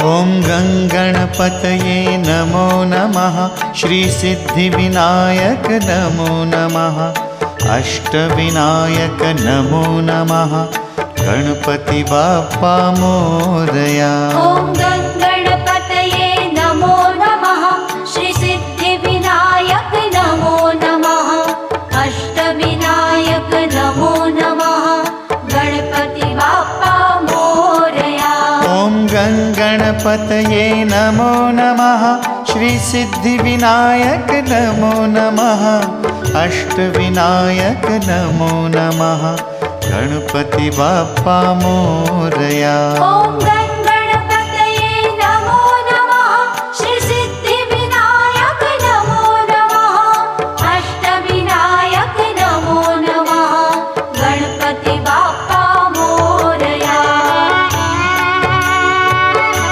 ॐ गणपतये नमो नमः। श्री सिद्धिविनायक नमो नमः। अष्टविनायक नमो नमः। गणपति बाप्पा मोरया। ॐ गणपतये नमो नमः। श्री सिद्धिविनायक नमो नमः। अष्टविनायक नमो नमः। गणपति बाप्पा मोरया। ॐ गणपतये नमो नमः। श्री सिद्धिविनायक नमो नमः। अष्टविनायक नमो नमः। गणपति बाप्पा मोरया। ॐ